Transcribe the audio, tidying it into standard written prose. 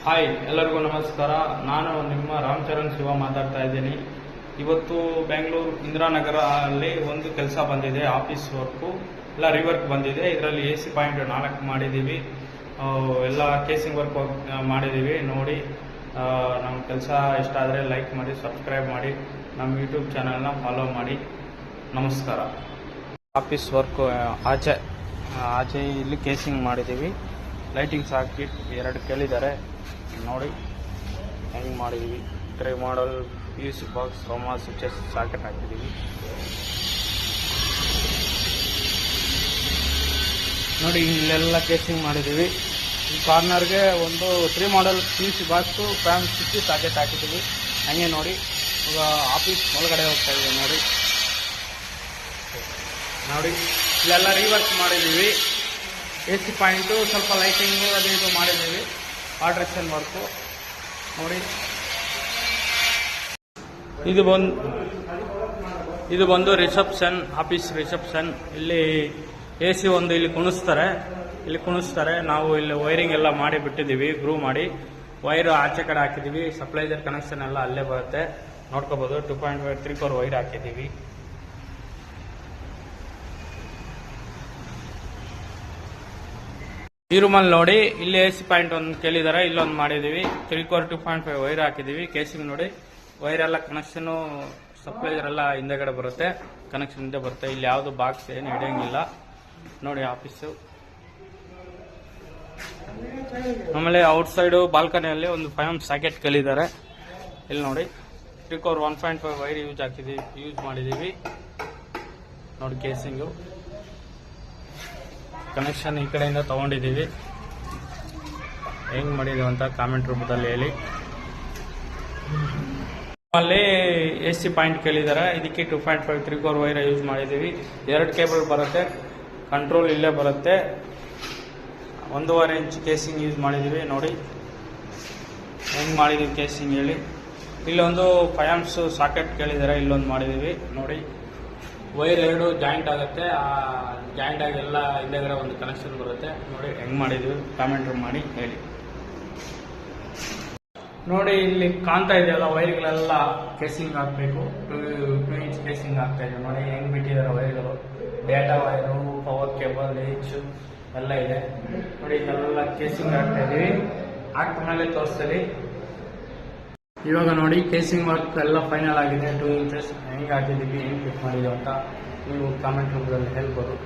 Hi, ಎಲ್ಲರಿಗೂ ನಮಸ್ಕಾರ. ನಾನು ನಿಮ್ಮ ರಾಮಚರಣ್ ಶಿವ ಮಾತಾಡ್ತಾ ಇದ್ದೀನಿ. ಇವತ್ತು ಬೆಂಗಳೂರು ಇಂದಿರಾನಗರ ಅಲ್ಲಿ ಒಂದು ಕೆಲಸ ಬಂದಿದೆ, ಆಫೀಸ್ ವರ್ಕು ಎಲ್ಲ ರಿವರ್ಕ್ ಬಂದಿದೆ. ಇದರಲ್ಲಿ AC ಪಾಯಿಂಟ್ 4 ಮಾಡಿದ್ದೀವಿ, ಎಲ್ಲ ಕೇಸಿಂಗ್ ವರ್ಕ್ ಮಾಡಿದ್ದೀವಿ. ನೋಡಿ, ನಮ್ಮ ಕೆಲಸ ಇಷ್ಟ ಆದರೆ ಲೈಕ್ ಮಾಡಿ, ಸಬ್ಸ್ಕ್ರೈಬ್ ಮಾಡಿ, ನಮ್ಮ ಯೂಟ್ಯೂಬ್ ಚಾನಲ್ನ ಫಾಲೋ ಮಾಡಿ. ನಮಸ್ಕಾರ. ಆಫೀಸ್ ವರ್ಕು ಆಚೆ ಇಲ್ಲಿ ಕೇಸಿಂಗ್ ಮಾಡಿದ್ದೀವಿ. ಲೈಟಿಂಗ್ಸ್ ಹಾಕಿ 2 ಕೇಳಿದ್ದಾರೆ, ನೋಡಿ ಹೆಂಗೆ ಮಾಡಿದ್ದೀವಿ. ಟ್ರೈ ಮಾಡಲ್, PUC ಬಾಕ್ಸ್, ರೋಮಾ, ಸ್ವಿಚಸ್, ಸಾಕೆಟ್ ಹಾಕಿದ್ದೀವಿ. ನೋಡಿ, ಇಲ್ಲೆಲ್ಲ ಕೇಸಿಂಗ್ ಮಾಡಿದ್ದೀವಿ. ಈ ಕಾರ್ನರ್ಗೆ ಒಂದು 3 ಮಾಡಲ್ PUC box, fan, switch, socket ಹಾಕಿದ್ದೀವಿ. ಹಂಗೆ ನೋಡಿ, ಇವಾಗ ಆಫೀಸ್ ಒಳಗಡೆ ಹೋಗ್ತಾ ಇದ್ದೀವಿ. ನೋಡಿ ಇಲ್ಲೆಲ್ಲ ರೀವರ್ಕ್ ಮಾಡಿದ್ದೀವಿ. AC ಪಾಯಿಂಟು, ಸ್ವಲ್ಪ ಲೈಟಿಂಗು ಅದು ಇದು ಮಾಡಿದ್ದೀವಿ. ಆಲ್ಟ್ರೇಷನ್ ವರ್ಕು ನೋಡಿ. ಇದು ಬಂದು ರಿಸೆಪ್ಷನ್, ಆಫೀಸ್ ರಿಸೆಪ್ಷನ್. ಇಲ್ಲಿ AC ಒಂದು ಇಲ್ಲಿ ಕುಣಿಸ್ತಾರೆ. ನಾವು ಇಲ್ಲಿ ವೈರಿಂಗ್ ಎಲ್ಲ ಮಾಡಿ ಬಿಟ್ಟಿದ್ದೀವಿ, ಗ್ರೂ ಮಾಡಿ. ವೈರ್ ಆಚೆ ಕಡೆ ಹಾಕಿದ್ದೀವಿ. ಸಪ್ಲೈಸರ್ ಕನೆಕ್ಷನ್ ಎಲ್ಲ ಅಲ್ಲೇ ಬರುತ್ತೆ, ನೋಡ್ಕೋಬಹುದು. 2.5 3/4 ವೈರ್ ಹಾಕಿದ್ದೀವಿ. ಈ ರೂಮಲ್ಲಿ ನೋಡಿ, ಇಲ್ಲಿ AC ಪಾಯಿಂಟ್ ಒಂದು ಕೇಳಿದ್ದಾರೆ, ಇಲ್ಲೊಂದು ಮಾಡಿದ್ದೀವಿ. 3/4 2.5 ವೈರ್ ಹಾಕಿದ್ದೀವಿ. ಕೇಸಿಂಗ್ ನೋಡಿ, ವೈರ್ ಎಲ್ಲ ಕನೆಕ್ಷನ್, ಸಪ್ಲೈಸರ್ ಎಲ್ಲ ಹಿಂದೆಗಡೆ ಬರುತ್ತೆ, ಕನೆಕ್ಷನ್ ಹಿಂದೆ ಬರುತ್ತೆ. ಇಲ್ಲಿ ಯಾವುದು ಬಾಕ್ಸ್ ಏನು ಹಿಡಿಯಂಗಿಲ್ಲ. ನೋಡಿ ಆಫೀಸು. ಆಮೇಲೆ ಔಟ್ಸೈಡು ಬಾಲ್ಕನಿಯಲ್ಲಿ ಒಂದು 5 ಸಾಕೆಟ್ ಕೇಳಿದ್ದಾರೆ. ಇಲ್ಲಿ ನೋಡಿ, 3/4 1.5 ವೈರ್ ಯೂಸ್ ಮಾಡಿದ್ದೀವಿ. ನೋಡಿ ಕೇಸಿಂಗು, ಕನೆಕ್ಷನ್ ಈ ಕಡೆಯಿಂದ ತಗೊಂಡಿದ್ದೀವಿ. ಹೆಂಗ್ ಮಾಡಿದೀವಿ ಅಂತ ಕಾಮೆಂಟ್ ರೂಪದಲ್ಲಿ ಹೇಳಿ. ಅಲ್ಲಿ AC ಪಾಯಿಂಟ್ ಕೇಳಿದ್ದಾರೆ, ಇದಕ್ಕೆ 2.5 3/4 ವೈರ್ ಯೂಸ್ ಮಾಡಿದ್ದೀವಿ. 2 ಕೇಬಲ್ ಬರುತ್ತೆ, ಕಂಟ್ರೋಲ್ ಇಲ್ಲೇ ಬರುತ್ತೆ. 1.5 ಇಂಚ್ ಕೇಸಿಂಗ್ ಯೂಸ್ ಮಾಡಿದ್ದೀವಿ. ನೋಡಿ ಹೆಂಗ್ ಮಾಡಿದೀವಿ ಕೇಸಿಂಗ್ ಹೇಳಿ. ಇಲ್ಲೊಂದು 5 amps ಸಾಕೆಟ್ ಕೇಳಿದ್ದಾರೆ, ಇಲ್ಲೊಂದು ಮಾಡಿದ್ದೀವಿ. ನೋಡಿ, ವೈರ್ 2 ಜಾಯಿಂಟ್ ಆಗುತ್ತೆ, ಆ ಜಾಯಿಂಟ್ ಆಗಿ ಎಲ್ಲ ಹಿಂದೆಗಡೆ ಒಂದು ಕನೆಕ್ಷನ್ ಬರುತ್ತೆ. ನೋಡಿ ಹೆಂಗ್ ಮಾಡಿದ್ವಿ, ಕಾಮೆಂಟ್ ಮಾಡಿ ಹೇಳಿ. ನೋಡಿ, ಇಲ್ಲಿ ಕಾಣ್ತಾ ಇದೆಯಲ್ಲ, ವೈರ್ಗಳೆಲ್ಲ ಕೇಸಿಂಗ್ ಹಾಕಬೇಕು. 2 ಇಂಚ್ ಕೇಸಿಂಗ್ ಆಗ್ತಾ ಇದೆ. ನೋಡಿ ಹೆಂಗ್ ಬಿಟ್ಟಿದ್ದಾರೆ ವೈರ್ಗಳು. Data wire, power cable, H ಎಲ್ಲ ಇದೆ. ನೋಡಿ ಇದೆಲ್ಲ ಕೇಸಿಂಗ್ ಹಾಕ್ತಾ ಇದೀವಿ. ಹಾಕ್ತ ಮೇಲೆ ತೋರಿಸ್ತೀವಿ. ಇವಾಗ ನೋಡಿ, ಕೇಸಿಂಗ್ ವರ್ಕ್ ಎಲ್ಲ ಫೈನಲ್ ಆಗಿದೆ. 2 ಇಂಚಸ್ ಹೆಂಗೆ ಹಾಕಿದ್ದೀವಿ, ಹೆಂಗೆ ಫಿಟ್ ಮಾಡಿದ್ದೀವಿ ಅಂತ ನೀವು ಕಾಮೆಂಟ್ ರೂಪದಲ್ಲಿ ಹೇಳ್ಬೋದು.